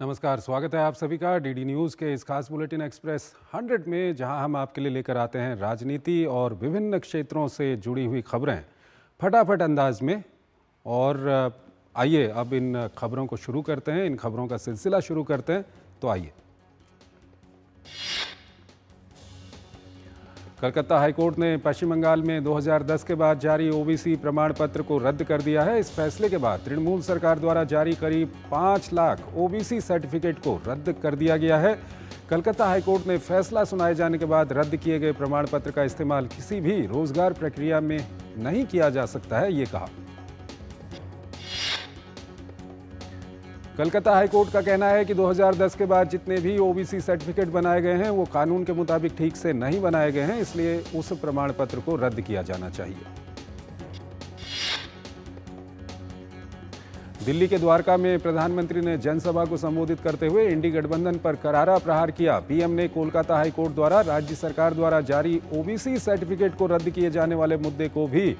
नमस्कार, स्वागत है आप सभी का डीडी न्यूज़ के इस खास बुलेटिन एक्सप्रेस 100 में, जहां हम आपके लिए लेकर आते हैं राजनीति और विभिन्न क्षेत्रों से जुड़ी हुई खबरें फटाफट अंदाज में। और आइए अब इन खबरों को शुरू करते हैं, इन खबरों का सिलसिला शुरू करते हैं। तो आइए, कलकत्ता हाईकोर्ट ने पश्चिम बंगाल में 2010 के बाद जारी ओबीसी प्रमाण पत्र को रद्द कर दिया है। इस फैसले के बाद तृणमूल सरकार द्वारा जारी करीब 5 लाख ओबीसी सर्टिफिकेट को रद्द कर दिया गया है। कलकत्ता हाईकोर्ट ने फैसला सुनाए जाने के बाद रद्द किए गए प्रमाण पत्र का इस्तेमाल किसी भी रोजगार प्रक्रिया में नहीं किया जा सकता है, ये कहा। कलकत्ता हाईकोर्ट का कहना है कि 2010 के बाद जितने भी ओबीसी सर्टिफिकेट बनाए गए हैं वो कानून के मुताबिक ठीक से नहीं बनाए गए हैं, इसलिए उस प्रमाण पत्र को रद्द किया जाना चाहिए। दिल्ली के द्वारका में प्रधानमंत्री ने जनसभा को संबोधित करते हुए इंडी गठबंधन पर करारा प्रहार किया। पीएम ने कोलकाता हाईकोर्ट द्वारा राज्य सरकार द्वारा जारी ओबीसी सर्टिफिकेट को रद्द किए जाने वाले मुद्दे को भी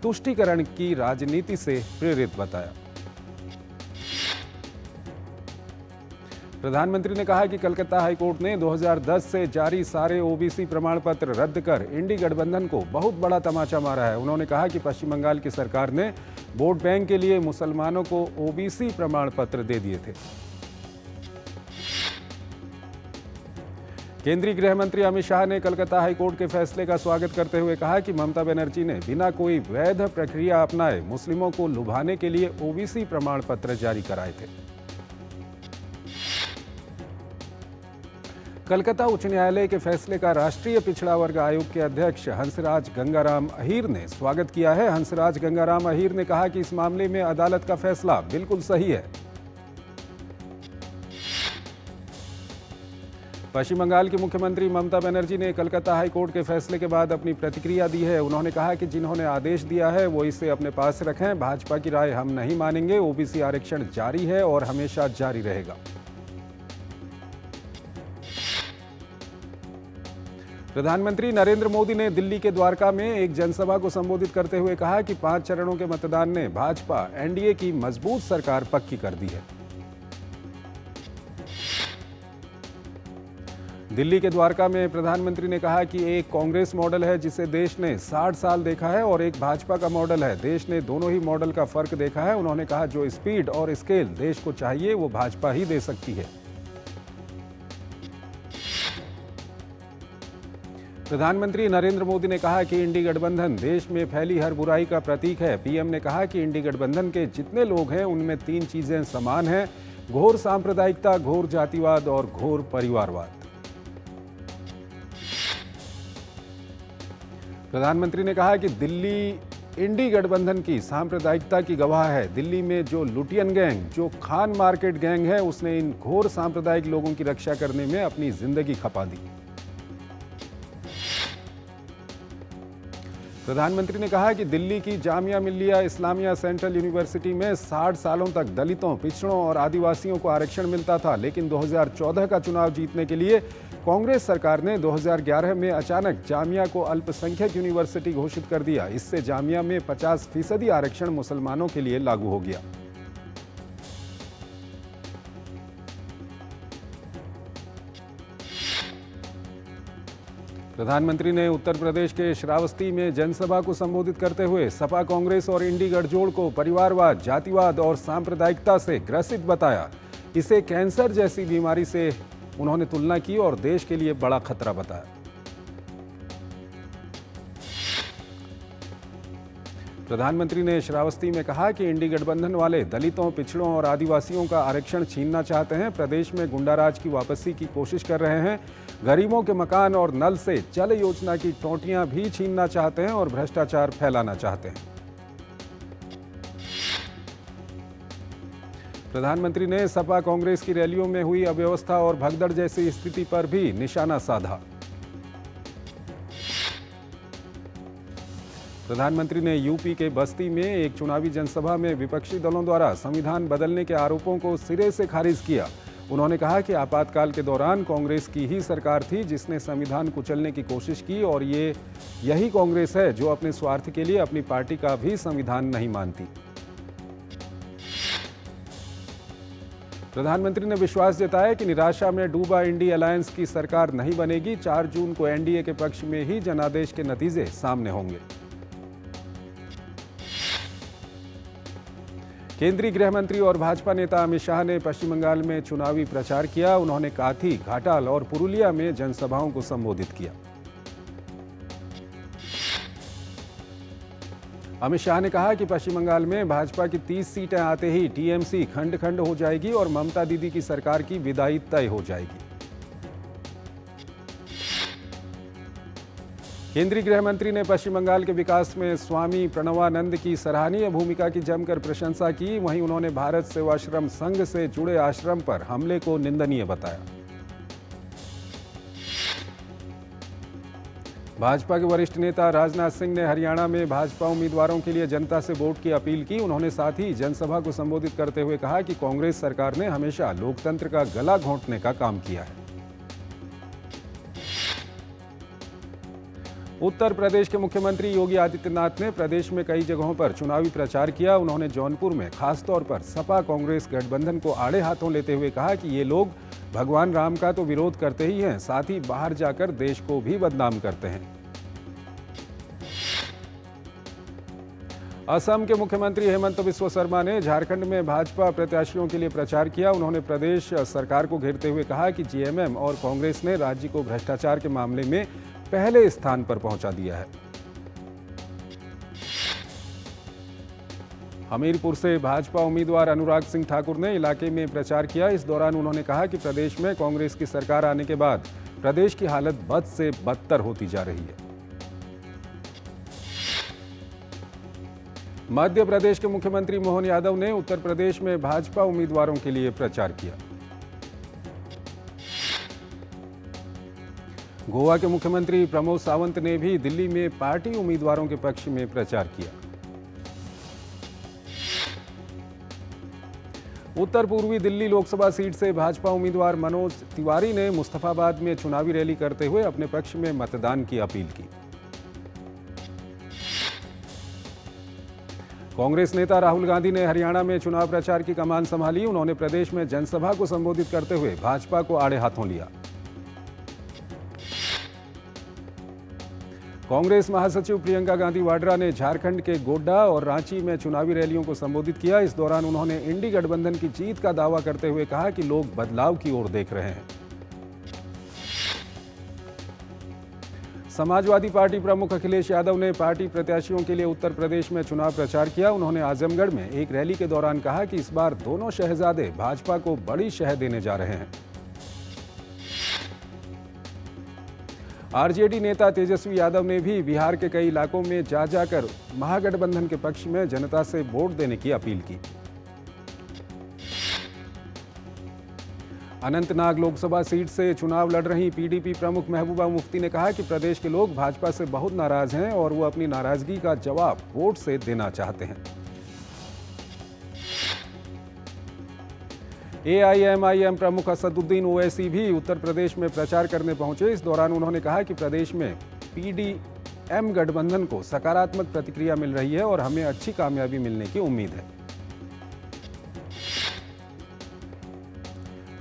तुष्टीकरण की राजनीति से प्रेरित बताया। प्रधानमंत्री ने कहा कि कलकत्ता हाईकोर्ट ने 2010 से जारी सारे ओबीसी प्रमाण पत्र रद्द कर इंडी गठबंधन को बहुत बड़ा तमाचा मारा है। उन्होंने कहा कि पश्चिम बंगाल की सरकार ने वोट बैंक के लिए मुसलमानों को ओबीसी प्रमाण पत्र दे दिए थे। केंद्रीय गृह मंत्री अमित शाह ने कलकत्ता हाईकोर्ट के फैसले का स्वागत करते हुए कहा कि ममता बनर्जी ने बिना कोई वैध प्रक्रिया अपनाए मुस्लिमों को लुभाने के लिए ओबीसी प्रमाण पत्र जारी कराए थे। कलकत्ता उच्च न्यायालय के फैसले का राष्ट्रीय पिछड़ा वर्ग आयोग के अध्यक्ष हंसराज गंगाराम अहीर ने स्वागत किया है। हंसराज गंगाराम अहीर ने कहा कि इस मामले में अदालत का फैसला बिल्कुल सही है। पश्चिम बंगाल की मुख्यमंत्री ममता बनर्जी ने कलकत्ता हाईकोर्ट के फैसले के बाद अपनी प्रतिक्रिया दी है। उन्होंने कहा कि जिन्होंने आदेश दिया है वो इसे अपने पास रखें। भाजपा की राय हम नहीं मानेंगे। ओबीसी आरक्षण जारी है और हमेशा जारी रहेगा। प्रधानमंत्री नरेंद्र मोदी ने दिल्ली के द्वारका में एक जनसभा को संबोधित करते हुए कहा कि 5 चरणों के मतदान ने भाजपा एनडीए की मजबूत सरकार पक्की कर दी है। दिल्ली के द्वारका में प्रधानमंत्री ने कहा कि एक कांग्रेस मॉडल है जिसे देश ने 60 साल देखा है और एक भाजपा का मॉडल है। देश ने दोनों ही मॉडल का फर्क देखा है। उन्होंने कहा जो स्पीड और स्केल देश को चाहिए वो भाजपा ही दे सकती है। प्रधानमंत्री नरेंद्र मोदी ने कहा कि इंडी गठबंधन देश में फैली हर बुराई का प्रतीक है। पीएम ने कहा कि इंडी गठबंधन के जितने लोग हैं उनमें 3 चीजें समान हैं: घोर सांप्रदायिकता, घोर जातिवाद और घोर परिवारवाद। प्रधानमंत्री ने कहा कि दिल्ली इंडी गठबंधन की सांप्रदायिकता की गवाह है। दिल्ली में जो लुटियन गैंग, जो खान मार्केट गैंग है, उसने इन घोर सांप्रदायिक लोगों की रक्षा करने में अपनी जिंदगी खपा दी। प्रधानमंत्री ने कहा कि दिल्ली की जामिया मिल्लिया इस्लामिया सेंट्रल यूनिवर्सिटी में 60 सालों तक दलितों, पिछड़ों और आदिवासियों को आरक्षण मिलता था, लेकिन 2014 का चुनाव जीतने के लिए कांग्रेस सरकार ने 2011 में अचानक जामिया को अल्पसंख्यक यूनिवर्सिटी घोषित कर दिया। इससे जामिया में 50% आरक्षण मुसलमानों के लिए लागू हो गया। प्रधानमंत्री ने उत्तर प्रदेश के श्रावस्ती में जनसभा को संबोधित करते हुए सपा, कांग्रेस और इंडी गठजोड़ को परिवारवाद, जातिवाद और सांप्रदायिकता से ग्रसित बताया। इसे कैंसर जैसी बीमारी से उन्होंने तुलना की और देश के लिए बड़ा खतरा बताया। प्रधानमंत्री ने श्रावस्ती में कहा कि इंडी गठबंधन वाले दलितों, पिछड़ों और आदिवासियों का आरक्षण छीनना चाहते हैं। प्रदेश में गुंडाराज की वापसी की कोशिश कर रहे हैं। गरीबों के मकान और नल से जल योजना की टोंटियां भी छीनना चाहते हैं और भ्रष्टाचार फैलाना चाहते हैं। प्रधानमंत्री ने सपा, कांग्रेस की रैलियों में हुई अव्यवस्था और भगदड़ जैसी स्थिति पर भी निशाना साधा। प्रधानमंत्री ने यूपी के बस्ती में एक चुनावी जनसभा में विपक्षी दलों द्वारा संविधान बदलने के आरोपों को सिरे से खारिज किया। उन्होंने कहा कि आपातकाल के दौरान कांग्रेस की ही सरकार थी जिसने संविधान कुचलने की कोशिश की और यही कांग्रेस है जो अपने स्वार्थ के लिए अपनी पार्टी का भी संविधान नहीं मानती। प्रधानमंत्री ने विश्वास जताया कि निराशा में डूबा इंडी अलायंस की सरकार नहीं बनेगी। 4 जून को एनडीए के पक्ष में ही जनादेश के नतीजे सामने होंगे। केंद्रीय गृह मंत्री और भाजपा नेता अमित शाह ने पश्चिम बंगाल में चुनावी प्रचार किया। उन्होंने काथी, घाटाल और पुरुलिया में जनसभाओं को संबोधित किया। अमित शाह ने कहा कि पश्चिम बंगाल में भाजपा की 30 सीटें आते ही टीएमसी खंड खंड हो जाएगी और ममता दीदी की सरकार की विदाई तय हो जाएगी। केंद्रीय गृह मंत्री ने पश्चिम बंगाल के विकास में स्वामी प्रणवानंद की सराहनीय भूमिका की जमकर प्रशंसा की। वहीं उन्होंने भारत सेवाश्रम संघ से जुड़े आश्रम पर हमले को निंदनीय बताया। भाजपा के वरिष्ठ नेता राजनाथ सिंह ने हरियाणा में भाजपा उम्मीदवारों के लिए जनता से वोट की अपील की। उन्होंने साथ ही जनसभा को संबोधित करते हुए कहा कि कांग्रेस सरकार ने हमेशा लोकतंत्र का गला घोंटने का काम किया है। उत्तर प्रदेश के मुख्यमंत्री योगी आदित्यनाथ ने प्रदेश में कई जगहों पर चुनावी प्रचार किया। उन्होंने जौनपुर में खासतौर पर सपा कांग्रेस गठबंधन को आड़े हाथों लेते हुए कहा कि ये लोग भगवान राम का तो विरोध करते ही हैं, साथ ही बाहर जाकर देश को भी बदनाम करते हैं। असम के मुख्यमंत्री हेमंत बिस्वा शर्मा ने झारखंड में भाजपा प्रत्याशियों के लिए प्रचार किया। उन्होंने प्रदेश सरकार को घेरते हुए कहा कि जेएमएम और कांग्रेस ने राज्य को भ्रष्टाचार के मामले में पहले स्थान पर पहुंचा दिया है। हमीरपुर से भाजपा उम्मीदवार अनुराग सिंह ठाकुर ने इलाके में प्रचार किया। इस दौरान उन्होंने कहा कि प्रदेश में कांग्रेस की सरकार आने के बाद प्रदेश की हालत बद से बदतर होती जा रही है। मध्य प्रदेश के मुख्यमंत्री मोहन यादव ने उत्तर प्रदेश में भाजपा उम्मीदवारों के लिए प्रचार किया। गोवा के मुख्यमंत्री प्रमोद सावंत ने भी दिल्ली में पार्टी उम्मीदवारों के पक्ष में प्रचार किया। उत्तर पूर्वी दिल्ली लोकसभा सीट से भाजपा उम्मीदवार मनोज तिवारी ने मुस्तफाबाद में चुनावी रैली करते हुए अपने पक्ष में मतदान की अपील की। कांग्रेस नेता राहुल गांधी ने हरियाणा में चुनाव प्रचार की कमान संभाली। उन्होंने प्रदेश में जनसभा को संबोधित करते हुए भाजपा को आड़े हाथों लिया। कांग्रेस महासचिव प्रियंका गांधी वाड्रा ने झारखंड के गोड्डा और रांची में चुनावी रैलियों को संबोधित किया। इस दौरान उन्होंने इंडी गठबंधन की जीत का दावा करते हुए कहा कि लोग बदलाव की ओर देख रहे हैं। समाजवादी पार्टी प्रमुख अखिलेश यादव ने पार्टी प्रत्याशियों के लिए उत्तर प्रदेश में चुनाव प्रचार किया। उन्होंने आजमगढ़ में एक रैली के दौरान कहा कि इस बार दोनों शहजादे भाजपा को बड़ी शह देने जा रहे हैं। आरजेडी नेता तेजस्वी यादव ने भी बिहार के कई इलाकों में जा जाकर महागठबंधन के पक्ष में जनता से वोट देने की अपील की। अनंतनाग लोकसभा सीट से चुनाव लड़ रही पीडीपी प्रमुख महबूबा मुफ्ती ने कहा कि प्रदेश के लोग भाजपा से बहुत नाराज हैं और वो अपनी नाराजगी का जवाब वोट से देना चाहते हैं। एआईएमआईएम प्रमुख असदुद्दीन ओवैसी भी उत्तर प्रदेश में प्रचार करने पहुंचे। इस दौरान उन्होंने कहा कि प्रदेश में पीडीएम गठबंधन को सकारात्मक प्रतिक्रिया मिल रही है और हमें अच्छी कामयाबी मिलने की उम्मीद है।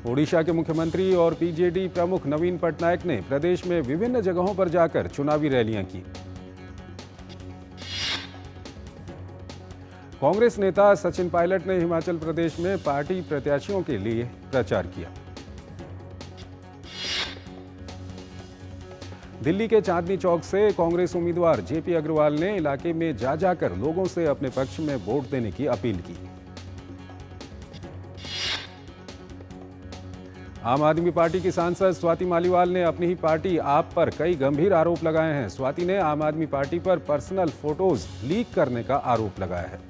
ओडिशा के मुख्यमंत्री और पीजेडी प्रमुख नवीन पटनायक ने प्रदेश में विभिन्न जगहों पर जाकर चुनावी रैलियां की। कांग्रेस नेता सचिन पायलट ने हिमाचल प्रदेश में पार्टी प्रत्याशियों के लिए प्रचार किया। दिल्ली के चांदनी चौक से कांग्रेस उम्मीदवार जेपी अग्रवाल ने इलाके में जा जाकर लोगों से अपने पक्ष में वोट देने की अपील की। आम आदमी पार्टी की सांसद स्वाति मालीवाल ने अपनी ही पार्टी आप पर कई गंभीर आरोप लगाए हैं। स्वाति ने आम आदमी पार्टी पर पर्सनल फोटोज लीक करने का आरोप लगाया है।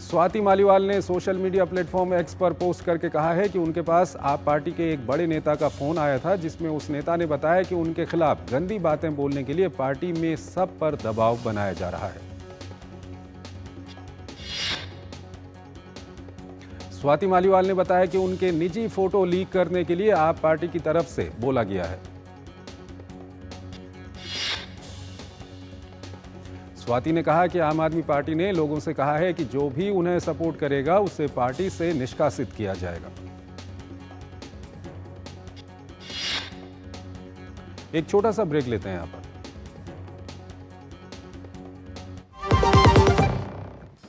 स्वाति मालीवाल ने सोशल मीडिया प्लेटफॉर्म एक्स पर पोस्ट करके कहा है कि उनके पास आप पार्टी के एक बड़े नेता का फोन आया था, जिसमें उस नेता ने बताया कि उनके खिलाफ गंदी बातें बोलने के लिए पार्टी में सब पर दबाव बनाया जा रहा है। स्वाति मालीवाल ने बताया कि उनके निजी फोटो लीक करने के लिए आप पार्टी की तरफ से बोला गया है। स्वाति ने कहा कि आम आदमी पार्टी ने लोगों से कहा है कि जो भी उन्हें सपोर्ट करेगा उसे पार्टी से निष्कासित किया जाएगा। एक छोटा सा ब्रेक लेते हैं यहां पर।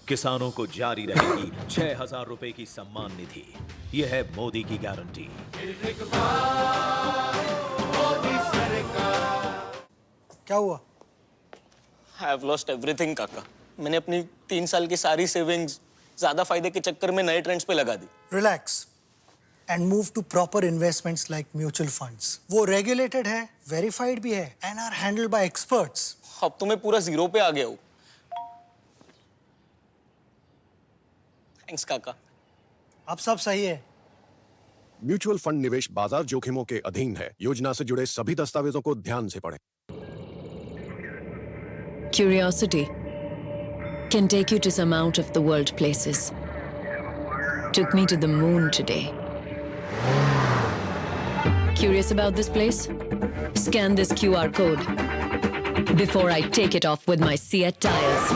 किसानों को जारी रहेगी 6,000 रुपए की सम्मान निधि। यह है मोदी की गारंटी। क्या हुआ? I have lost everything काका। मैंने अपनी 3 साल की सारी सेविंग्स ज्यादा फायदे के चक्कर में नए ट्रेंड्स पे लगा दी। Relax and move to proper investments like mutual funds. वो रेगुलेटेड है, वेरीफाइड भी है and are handled by experts. अब तो मैं पूरा जीरो पे आ गया हूँ। थैंक्स काका। अब सब सही है। म्यूचुअल फंड निवेश बाजार जोखिमों के अधीन है। योजना से जुड़े सभी दस्तावेजों को ध्यान से पढ़ें। Curiosity can take you to some out of the world places. Took me to the moon today. Curious about this place? Scan this QR code before I take it off with my Seat tires.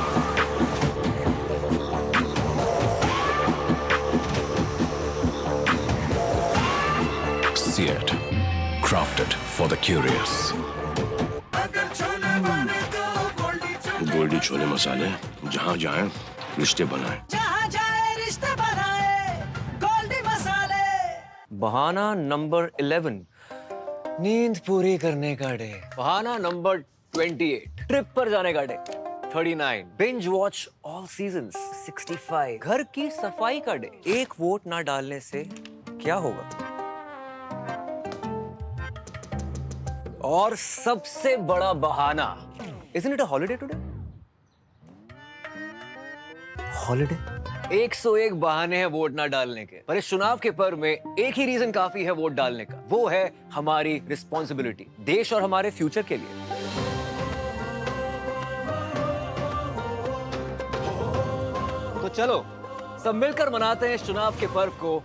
Seat, crafted for the curious. Goldy chole मसाले, जहाँ जाए रिश्ते बनाए। जहाँ जाए रिश्ते बनाए, गोल्डी मसाले। बहाना नंबर 11, नींद पूरी करने का डे। बहाना नंबर 28, ट्रिप पर जाने का day. 39, binge watch all seasons. 65, घर की सफाई का डे। एक वोट ना डालने से क्या होगा? और सबसे बड़ा बहाना, isn't it a holiday today? Holiday? 101 बहाने हैं वोट ना डालने के, पर इस चुनाव के पर्व में एक ही रीजन काफी है वोट डालने का। वो है हमारी रिस्पॉन्सिबिलिटी, देश और हमारे फ्यूचर के लिए। तो चलो सब मिलकर मनाते हैं इस चुनाव के पर्व को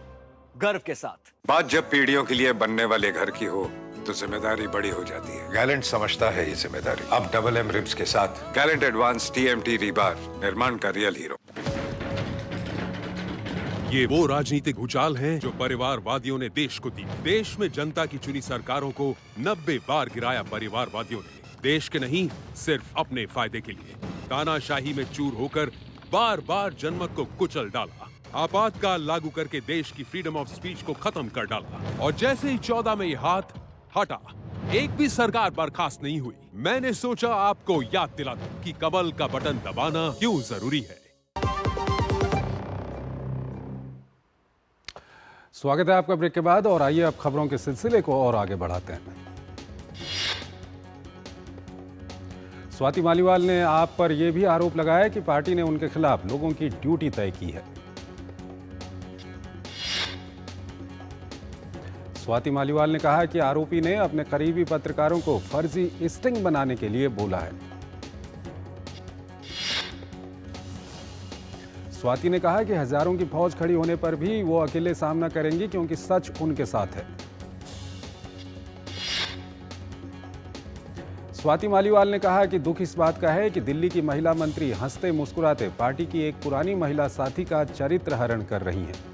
गर्व के साथ। बात जब पीढ़ियों के लिए बनने वाले घर की हो तो जिम्मेदारी बड़ी हो जाती है। गैलेंट समझता है ये जिम्मेदारी। अब डबल एम रिब्स के साथ गैलेंट एडवांस TMT रीबार, निर्माण का रियल हीरो। ये वो राजनीतिक भूचाल है जो परिवारवादियों ने देश को दी। देश में जनता की चुनी सरकारों को 90 बार गिराया परिवारवादियों ने। देश के नहीं, सिर्फ अपने फायदे के लिए। तानाशाही में चूर होकर बार बार जनमत को कुचल डाला। आपातकाल लागू करके देश की फ्रीडम ऑफ स्पीच को खत्म कर डाला। और जैसे ही 14 में ये हाथ हटा, एक भी सरकार बर्खास्त नहीं हुई। मैंने सोचा आपको याद दिला दूं कि कमल का बटन दबाना क्यों जरूरी है। स्वागत है आपका ब्रेक के बाद, और आइए अब खबरों के सिलसिले को और आगे बढ़ाते हैं। स्वाति मालीवाल ने आप पर यह भी आरोप लगाया कि पार्टी ने उनके खिलाफ लोगों की ड्यूटी तय की है। स्वाति मालीवाल ने कहा कि आरोपी ने अपने करीबी पत्रकारों को फर्जी स्टिंग बनाने के लिए बोला है। स्वाति ने कहा कि हजारों की फौज खड़ी होने पर भी वो अकेले सामना करेंगी क्योंकि सच उनके साथ है। स्वाति मालीवाल ने कहा कि दुख इस बात का है कि दिल्ली की महिला मंत्री हंसते मुस्कुराते पार्टी की एक पुरानी महिला साथी का चरित्र हरण कर रही हैं।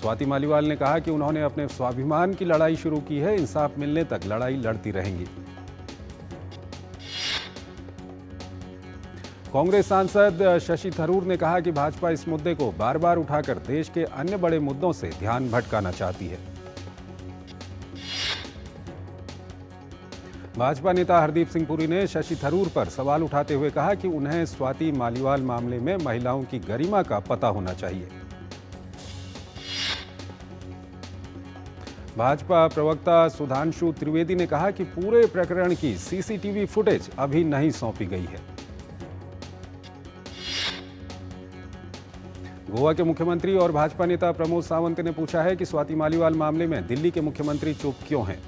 स्वाति मालीवाल ने कहा कि उन्होंने अपने स्वाभिमान की लड़ाई शुरू की है, इंसाफ मिलने तक लड़ाई लड़ती रहेंगी। कांग्रेस सांसद शशि थरूर ने कहा कि भाजपा इस मुद्दे को बार बार उठाकर देश के अन्य बड़े मुद्दों से ध्यान भटकाना चाहती है। भाजपा नेता हरदीप सिंह पुरी ने शशि थरूर पर सवाल उठाते हुए कहा कि उन्हें स्वाति मालीवाल मामले में महिलाओं की गरिमा का पता होना चाहिए। भाजपा प्रवक्ता सुधांशु त्रिवेदी ने कहा कि पूरे प्रकरण की सीसीटीवी फुटेज अभी नहीं सौंपी गई है। गोवा के मुख्यमंत्री और भाजपा नेता प्रमोद सावंत ने पूछा है कि स्वाति मालीवाल मामले में दिल्ली के मुख्यमंत्री चुप क्यों हैं।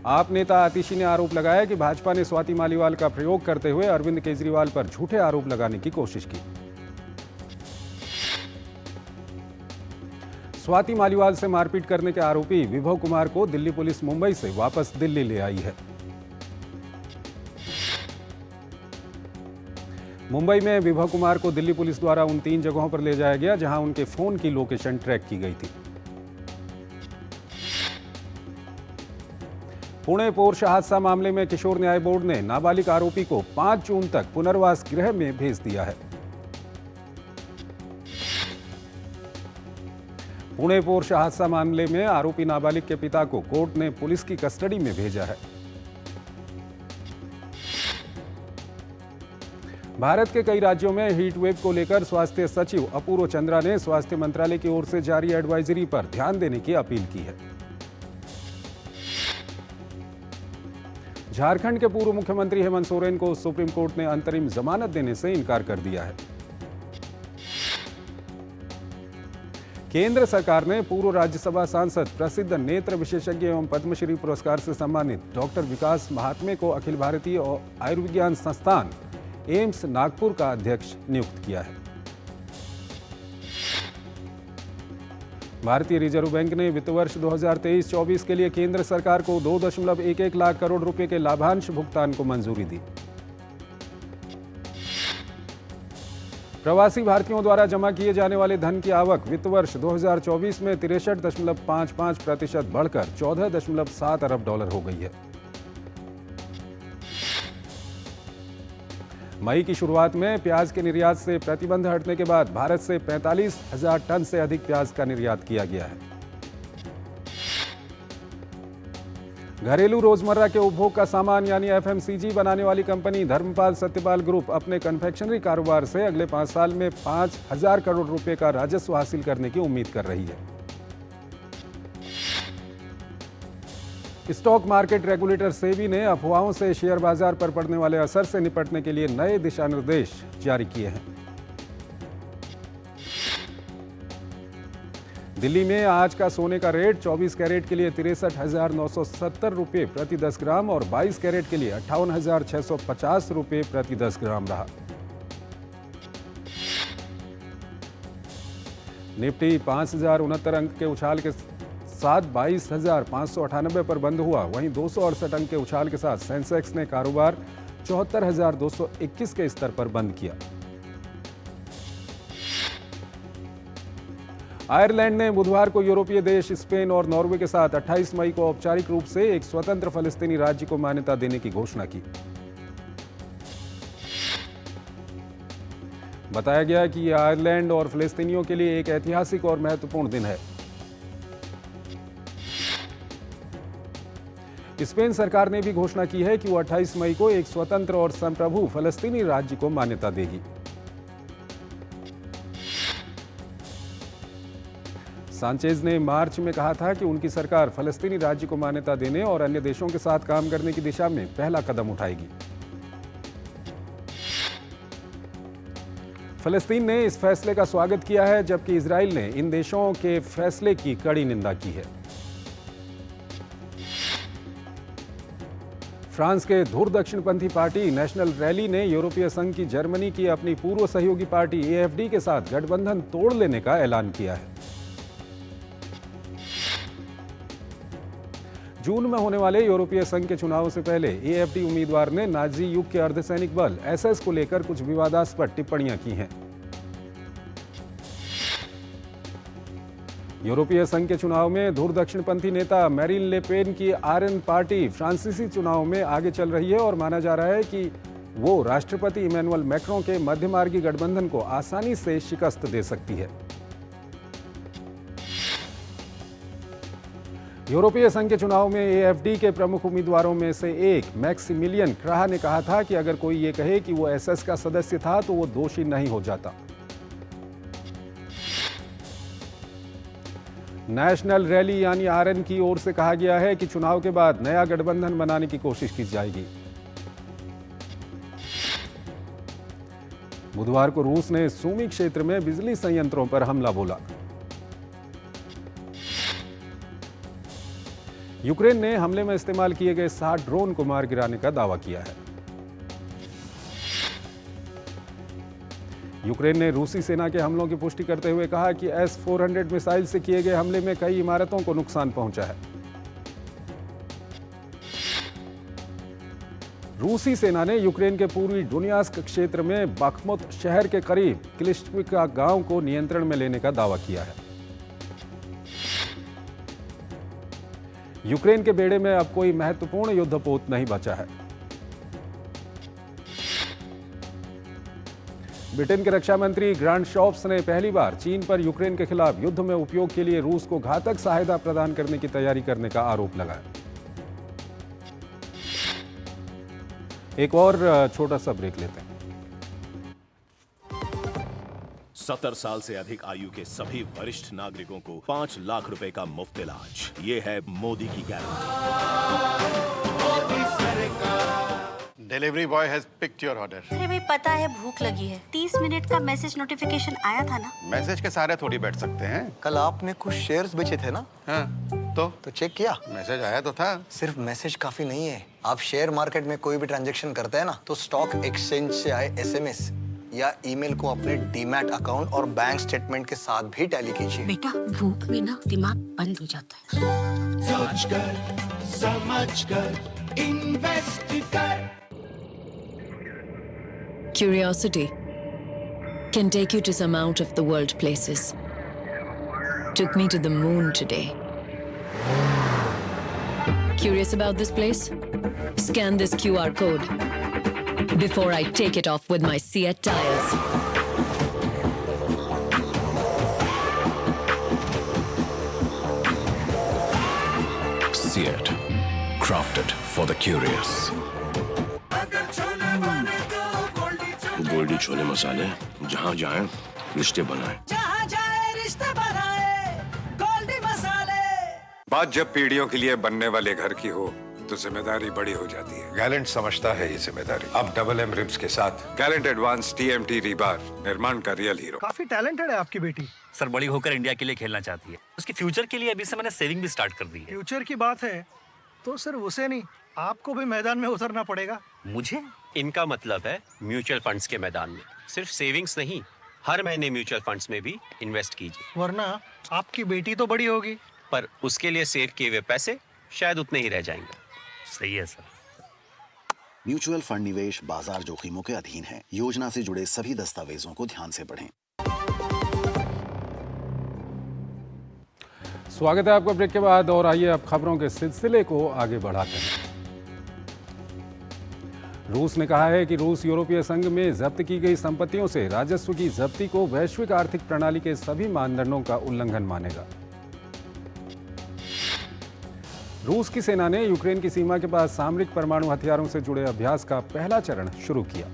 आप नेता आतिशी ने आरोप लगाया कि भाजपा ने स्वाति मालीवाल का प्रयोग करते हुए अरविंद केजरीवाल पर झूठे आरोप लगाने की कोशिश की। स्वाति मालीवाल से मारपीट करने के आरोपी विभव कुमार को दिल्ली पुलिस मुंबई से वापस दिल्ली ले आई है। मुंबई में विभव कुमार को दिल्ली पुलिस द्वारा उन 3 जगहों पर ले जाया गया जहां उनके फोन की लोकेशन ट्रैक की गई थी। पुणे पोर्श हादसा मामले में किशोर न्याय बोर्ड ने नाबालिग आरोपी को 5 जून तक पुनर्वास गृह में भेज दिया है। पुणे पोर्श हादसा मामले में आरोपी नाबालिग के पिता को कोर्ट ने पुलिस की कस्टडी में भेजा है। भारत के कई राज्यों में हीट वेव को लेकर स्वास्थ्य सचिव अपूर्व चंद्रा ने स्वास्थ्य मंत्रालय की ओर से जारी एडवाइजरी पर ध्यान देने की अपील की है। झारखंड के पूर्व मुख्यमंत्री हेमंत सोरेन को सुप्रीम कोर्ट ने अंतरिम जमानत देने से इनकार कर दिया है। केंद्र सरकार ने पूर्व राज्यसभा सांसद, प्रसिद्ध नेत्र विशेषज्ञ एवं पद्मश्री पुरस्कार से सम्मानित डॉक्टर विकास महात्मे को अखिल भारतीय आयुर्विज्ञान संस्थान एम्स नागपुर का अध्यक्ष नियुक्त किया है। भारतीय रिजर्व बैंक ने वित्त वर्ष 2023-24 के लिए केंद्र सरकार को 2.11 लाख करोड़ रुपए के लाभांश भुगतान को मंजूरी दी। प्रवासी भारतीयों द्वारा जमा किए जाने वाले धन की आवक वित्त वर्ष 2024 में 63.55% बढ़कर 14.7 अरब डॉलर हो गई है। मई की शुरुआत में प्याज के निर्यात से प्रतिबंध हटने के बाद भारत से 45,000 टन से अधिक प्याज का निर्यात किया गया है। घरेलू रोजमर्रा के उपभोग का सामान यानी FMCG बनाने वाली कंपनी धर्मपाल सत्यपाल ग्रुप अपने कन्फेक्शनरी कारोबार से अगले 5 साल में 5,000 करोड़ रुपए का राजस्व हासिल करने की उम्मीद कर रही है। स्टॉक मार्केट रेगुलेटर सेबी ने अफवाहों से शेयर बाजार पर पड़ने वाले असर से निपटने के लिए नए दिशा निर्देश जारी किए हैं। दिल्ली में आज का सोने का रेट 24 कैरेट के लिए 63,970 रुपये प्रति 10 ग्राम और 22 कैरेट के लिए 58,650 रुपये प्रति 10 ग्राम रहा। निफ्टी 5,069 अंक के उछाल के साथ 22,598 पर बंद हुआ। वहीं 268 अंक के उछाल के साथ सेंसेक्स ने कारोबार 74,221 के स्तर पर बंद किया। आयरलैंड ने बुधवार को यूरोपीय देश स्पेन और नॉर्वे के साथ 28 मई को औपचारिक रूप से एक स्वतंत्र फलस्तीनी राज्य को मान्यता देने की घोषणा की। बताया गया कि यह आयरलैंड और फिलिस्तीनियों के लिए एक ऐतिहासिक और महत्वपूर्ण दिन है। स्पेन सरकार ने भी घोषणा की है कि वो 28 मई को एक स्वतंत्र और संप्रभु फलस्तीनी राज्य को मान्यता देगी। सांचेज ने मार्च में कहा था कि उनकी सरकार फलस्तीनी राज्य को मान्यता देने और अन्य देशों के साथ काम करने की दिशा में पहला कदम उठाएगी। फलस्तीन ने इस फैसले का स्वागत किया है, जबकि इजराइल ने इन देशों के फैसले की कड़ी निंदा की है। फ्रांस के धुर दक्षिणपंथी पार्टी नेशनल रैली ने यूरोपीय संघ की जर्मनी की अपनी पूर्व सहयोगी पार्टी AFD के साथ गठबंधन तोड़ लेने का ऐलान किया है। जून में होने वाले यूरोपीय संघ के चुनावों से पहले AFD उम्मीदवार ने नाजी युग के अर्धसैनिक बल SS को लेकर कुछ विवादास्पद टिप्पणियां की हैं। यूरोपीय संघ के चुनाव में धुर दक्षिणपंथी नेता मैरीन ले पेन की RN पार्टी फ्रांसीसी चुनाव में आगे चल रही है और माना जा रहा है कि वो राष्ट्रपति इमैनुअल मैक्रों के मध्यमार्गी गठबंधन को आसानी से शिकस्त दे सकती है। यूरोपीय संघ के चुनाव में AFD के प्रमुख उम्मीदवारों में से एक मैक्सिमिलियन क्राह ने कहा था कि अगर कोई ये कहे कि वो SS का सदस्य था तो वो दोषी नहीं हो जाता। नेशनल रैली यानी RN की ओर से कहा गया है कि चुनाव के बाद नया गठबंधन बनाने की कोशिश की जाएगी। बुधवार को रूस ने सूमी क्षेत्र में बिजली संयंत्रों पर हमला बोला। यूक्रेन ने हमले में इस्तेमाल किए गए 60 ड्रोन को मार गिराने का दावा किया है। यूक्रेन ने रूसी सेना के हमलों की पुष्टि करते हुए कहा कि S-400 मिसाइल से किए गए हमले में कई इमारतों को नुकसान पहुंचा है। रूसी सेना ने यूक्रेन के पूर्वी डोनियास्क क्षेत्र में बखमुत शहर के करीब क्लिश्चिका गांव को नियंत्रण में लेने का दावा किया है। यूक्रेन के बेड़े में अब कोई महत्वपूर्ण युद्धपोत नहीं बचा है। ब्रिटेन के रक्षा मंत्री ग्रांट शॉप्स ने पहली बार चीन पर यूक्रेन के खिलाफ युद्ध में उपयोग के लिए रूस को घातक सहायता प्रदान करने की तैयारी करने का आरोप लगाया। एक और छोटा सा ब्रेक लेते हैं। 70 साल से अधिक आयु के सभी वरिष्ठ नागरिकों को 5 लाख रुपए का मुफ्त इलाज। ये है मोदी की guarantee. Delivery boy has picked your order. अरे भाई पता है भूख लगी है। 30 मिनट का मैसेज नोटिफिकेशन आया था ना। मैसेज के सारे थोड़ी बैठ सकते हैं। कल आपने कुछ शेयर्स बेचे थे ना? हाँ, तो चेक किया? मैसेज आया तो था। सिर्फ मैसेज काफी नहीं है। आप शेयर मार्केट में कोई भी ट्रांजैक्शन करते हैं ना, तो स्टॉक एक्सचेंज से आए SMS या ईमेल को अपने डीमैट अकाउंट और बैंक स्टेटमेंट के साथ भी टैली कीजिए। बेटा भूख में ना दिमाग बंद हो जाता है। समझ कर इन्वेस्ट कर। Curiosity can take you to some out of the world places. Took me to the moon today. Curious about this place? Scan this QR code before I take it off with my Seat tires. Seat, crafted for the curious. Goldy chole मसाले, जहाँ जाए रिश्ते बनाए। जहाँ जाए रिश्ते बनाए गोल्डी मसाले। बात जब पीढ़ियों के लिए बनने वाले घर की हो तो जिम्मेदारी बड़ी हो जाती है। गैलेंट समझता है ये जिम्मेदारी। अब MM रिब्स के साथ गैलेंट एडवांस TMT रीबार, निर्माण का रियल हीरो। काफी टैलेंटेड है आपकी बेटी। सर बड़ी होकर इंडिया के लिए खेलना चाहती है। उसके फ्यूचर के लिए अभी से मैंने सेविंग भी स्टार्ट कर दी है। फ्यूचर की बात है तो सिर्फ उसे नहीं, आपको भी मैदान में उतरना पड़ेगा। मुझे? इनका मतलब है म्यूचुअल फंड्स के मैदान में। सिर्फ सेविंग्स नहीं, हर महीने म्यूचुअल फंड्स में भी इन्वेस्ट कीजिए। वरना आपकी बेटी तो बड़ी होगी, पर उसके लिए सेव किए हुए पैसे शायद उतने ही रह जाएंगे। सही है सर। म्यूचुअल फंड निवेश बाजार जोखिमों के अधीन है। योजना से जुड़े सभी दस्तावेजों को ध्यान से पढ़ें। स्वागत है आपका ब्रेक के बाद, और आइए अब खबरों के सिलसिले को आगे बढ़ाते हैं। रूस ने कहा है कि रूस यूरोपीय संघ में जब्त की गई संपत्तियों से राजस्व की जब्ती को वैश्विक आर्थिक प्रणाली के सभी मानदंडों का उल्लंघन मानेगा। रूस की सेना ने यूक्रेन की सीमा के पास सामरिक परमाणु हथियारों से जुड़े अभ्यास का पहला चरण शुरू किया।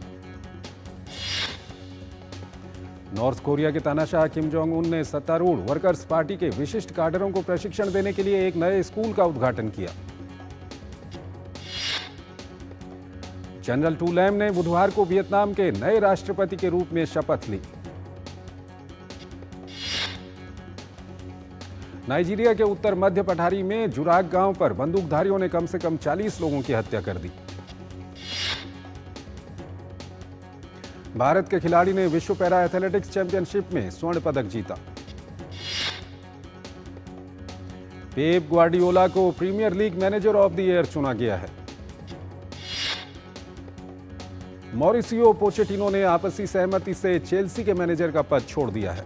नॉर्थ कोरिया के तानाशाह किम जोंग उन ने सत्तारूढ़ वर्कर्स पार्टी के विशिष्ट काडरों को प्रशिक्षण देने के लिए एक नए स्कूल का उद्घाटन किया। जनरल टू लैम ने बुधवार को वियतनाम के नए राष्ट्रपति के रूप में शपथ ली। नाइजीरिया के उत्तर मध्य पठारी में जुराग गांव पर बंदूकधारियों ने कम से कम 40 लोगों की हत्या कर दी। भारत के खिलाड़ी ने विश्व पैरा एथलेटिक्स चैंपियनशिप में स्वर्ण पदक जीता। पेप ग्वार्डियोला को premier league manager of the year चुना गया है। मॉरिसियो पोचेटिनो ने आपसी सहमति से चेल्सी के मैनेजर का पद छोड़ दिया है।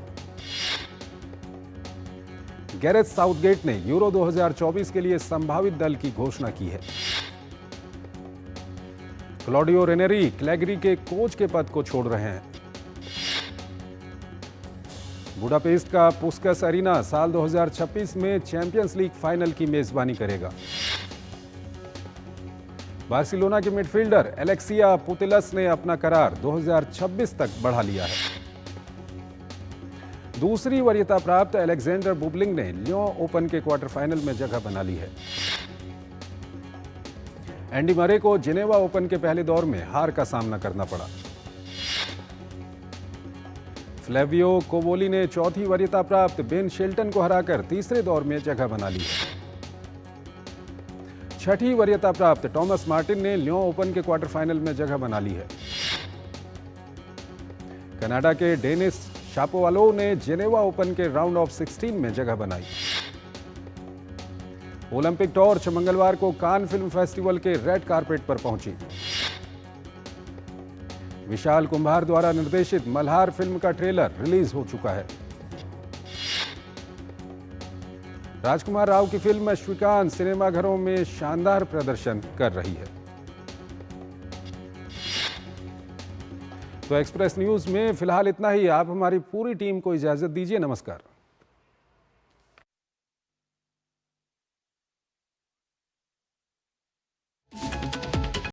गैरेथ साउथगेट ने यूरो 2024 के लिए संभावित दल की घोषणा की है। क्लॉडियो रेनेरी क्लैगरी के कोच के पद को छोड़ रहे हैं। बुडापेस्ट का पुस्कस अरीना साल 2026 में चैंपियंस लीग फाइनल की मेजबानी करेगा। बार्सिलोना के मिडफील्डर एलेक्सिया पुतिलस ने अपना करार 2026 तक बढ़ा लिया है। दूसरी वरीयता प्राप्त अलेक्जेंडर बुबलिंग ने लियोन ओपन के क्वार्टर फाइनल में जगह बना ली है। एंडी मरे को जिनेवा ओपन के पहले दौर में हार का सामना करना पड़ा। फ्लेवियो कोवोली ने चौथी वरीयता प्राप्त बेन शेल्टन को हराकर तीसरे दौर में जगह बना ली है। छठी वरीयता प्राप्त टॉमस मार्टिन ने लियोन ओपन के क्वार्टर फाइनल में जगह बना ली है। कनाडा के डेनिस शापोवालोव ने जेनेवा ओपन के राउंड ऑफ 16 में जगह बनाई। ओलंपिक टॉर्च मंगलवार को कान फिल्म फेस्टिवल के रेड कारपेट पर पहुंची। विशाल कुंभार द्वारा निर्देशित मल्हार फिल्म का ट्रेलर रिलीज हो चुका है। राजकुमार राव की फिल्म श्रीकांत सिनेमाघरों में शानदार प्रदर्शन कर रही है। तो एक्सप्रेस न्यूज में फिलहाल इतना ही। आप हमारी पूरी टीम को इजाजत दीजिए। नमस्कार।